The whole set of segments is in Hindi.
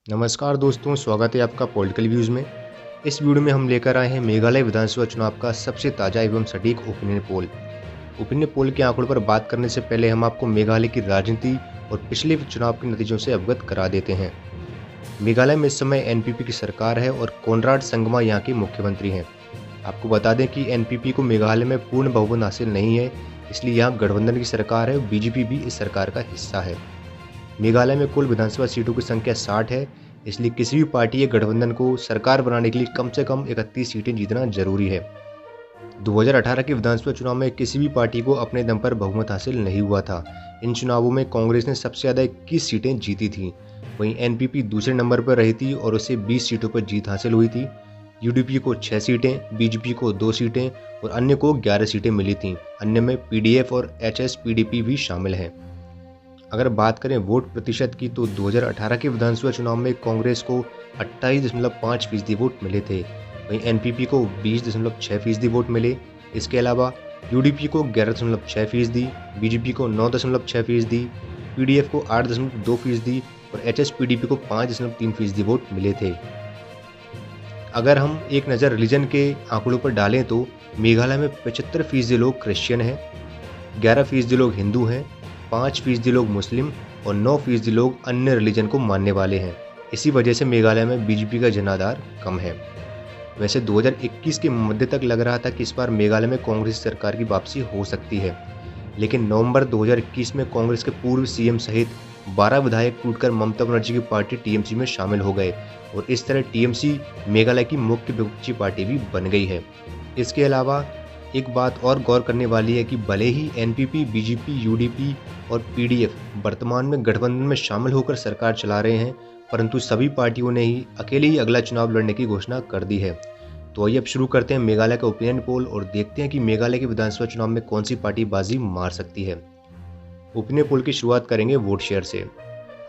नमस्कार दोस्तों, स्वागत है आपका पॉलिटिकल व्यूज़ में। इस वीडियो में हम लेकर आए हैं मेघालय विधानसभा चुनाव का सबसे ताज़ा एवं सटीक ओपिनियन पोल। ओपिनियन पोल के आंकड़ों पर बात करने से पहले हम आपको मेघालय की राजनीति और पिछले चुनाव के नतीजों से अवगत करा देते हैं। मेघालय में इस समय एनपीपी की सरकार है और कोनराड संगमा यहाँ के मुख्यमंत्री हैं। आपको बता दें कि एनपीपी को मेघालय में पूर्ण बहुमत हासिल नहीं है, इसलिए यहाँ गठबंधन की सरकार है और बीजेपी भी इस सरकार का हिस्सा है। मेघालय में कुल विधानसभा सीटों की संख्या 60 है, इसलिए किसी भी पार्टी या गठबंधन को सरकार बनाने के लिए कम से कम 31 सीटें जीतना जरूरी है। 2018 के विधानसभा चुनाव में किसी भी पार्टी को अपने दम पर बहुमत हासिल नहीं हुआ था। इन चुनावों में कांग्रेस ने सबसे ज़्यादा 21 सीटें जीती थीं। वहीं एनपीपी दूसरे नंबर पर रही थी और उसे 20 सीटों पर जीत हासिल हुई थी। यूडीपी को 6 सीटें, बीजेपी को 2 सीटें और अन्य को 11 सीटें मिली थीं। अन्य में पीडीएफ और एचएसपीडीपी भी शामिल हैं। अगर बात करें वोट प्रतिशत की तो 2018 के विधानसभा चुनाव में कांग्रेस को 28.5% वोट मिले थे। वहीं एनपीपी को 20.6% वोट मिले। इसके अलावा यूडीपी को 11.6%, बीजेपी को 9.6%, पीडीएफ को 8.2% और एचएसपीडीपी को 5.3% वोट मिले थे। अगर हम एक नज़र रिलीजन के आंकड़ों पर डालें तो मेघालय में 75% लोग क्रिश्चियन हैं, 11% लोग हिंदू हैं, 5% लोग मुस्लिम और 9% लोग अन्य रिलीजन को मानने वाले हैं। इसी वजह से मेघालय में बीजेपी का जनाधार कम है। वैसे 2021 के मध्य तक लग रहा था कि इस बार मेघालय में कांग्रेस सरकार की वापसी हो सकती है, लेकिन नवंबर 2021 में कांग्रेस के पूर्व सीएम सहित 12 विधायक टूटकर ममता बनर्जी की पार्टी टीएमसी में शामिल हो गए और इस तरह टीएमसी मेघालय की मुख्य विपक्षी पार्टी भी बन गई है। इसके अलावा एक बात और गौर करने वाली है कि भले ही एनपीपी, बीजेपी, यूडीपी और पीडीएफ वर्तमान में गठबंधन में शामिल होकर सरकार चला रहे हैं, परंतु सभी पार्टियों ने ही अकेले ही अगला चुनाव लड़ने की घोषणा कर दी है। तो आइए अब शुरू करते हैं मेघालय का ओपिनियन पोल और देखते हैं कि मेघालय के विधानसभा चुनाव में कौन सी पार्टी बाजी मार सकती है। ओपिनियन पोल की शुरुआत करेंगे वोट शेयर से।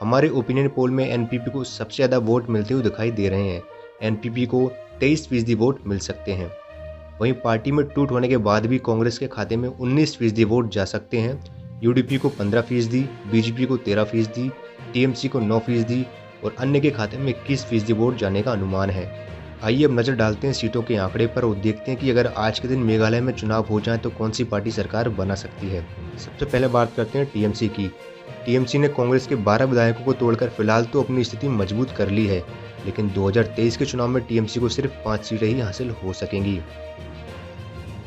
हमारे ओपिनियन पोल में एनपीपी को सबसे ज़्यादा वोट मिलते हुए दिखाई दे रहे हैं। एनपीपी को 23% वोट मिल सकते हैं। वहीं पार्टी में टूट होने के बाद भी कांग्रेस के खाते में 19% वोट जा सकते हैं। यूडीपी को 15%, बीजेपी को 13%, टीएमसी को 9% और अन्य के खाते में 21% वोट जाने का अनुमान है। आइए अब नज़र डालते हैं सीटों के आंकड़े पर और देखते हैं कि अगर आज के दिन मेघालय में चुनाव हो जाए तो कौन सी पार्टी सरकार बना सकती है। सबसे पहले बात करते हैं टीएमसी की। टीएमसी ने कांग्रेस के 12 विधायकों को तोड़कर फिलहाल तो अपनी स्थिति मजबूत कर ली है, लेकिन 2023 के चुनाव में टीएमसी को सिर्फ 5 सीटें ही हासिल हो सकेंगी।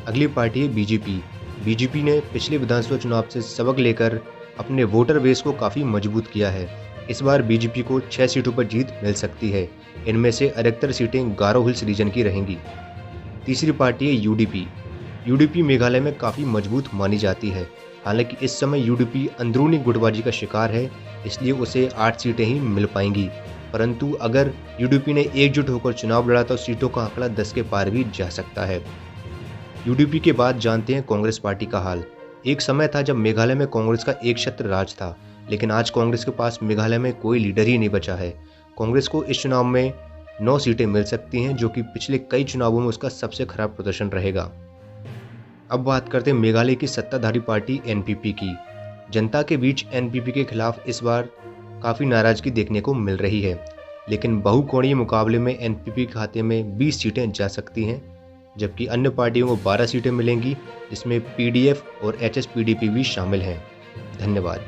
अगली पार्टी है बीजेपी। बीजेपी ने पिछले विधानसभा चुनाव से सबक लेकर अपने वोटर बेस को काफ़ी मजबूत किया है। इस बार बीजेपी को 6 सीटों पर जीत मिल सकती है। इनमें से अधिकतर सीटें गारो हिल्स रीजन की रहेंगी। तीसरी पार्टी है यूडीपी। यूडीपी मेघालय में काफ़ी मजबूत मानी जाती है। हालांकि इस समय यूडीपी अंदरूनी गुटबाजी का शिकार है, इसलिए उसे 8 सीटें ही मिल पाएंगी। परंतु अगर यूडीपी ने एकजुट होकर चुनाव लड़ा तो सीटों का आंकड़ा 10 के पार भी जा सकता है। यूडीपी के बाद जानते हैं कांग्रेस पार्टी का हाल। एक समय था जब मेघालय में कांग्रेस का एक छत्र राज था, लेकिन आज कांग्रेस के पास मेघालय में कोई लीडर ही नहीं बचा है। कांग्रेस को इस चुनाव में 9 सीटें मिल सकती हैं, जो कि पिछले कई चुनावों में उसका सबसे खराब प्रदर्शन रहेगा। अब बात करते हैं मेघालय की सत्ताधारी पार्टी एनपीपी की। जनता के बीच एनपीपी के खिलाफ इस बार काफ़ी नाराजगी देखने को मिल रही है, लेकिन बहुकोणीय मुकाबले में एनपीपी के खाते में 20 सीटें जा सकती हैं, जबकि अन्य पार्टियों को 12 सीटें मिलेंगी, जिसमें पीडीएफ और एचएसपीडीपी भी शामिल हैं। धन्यवाद।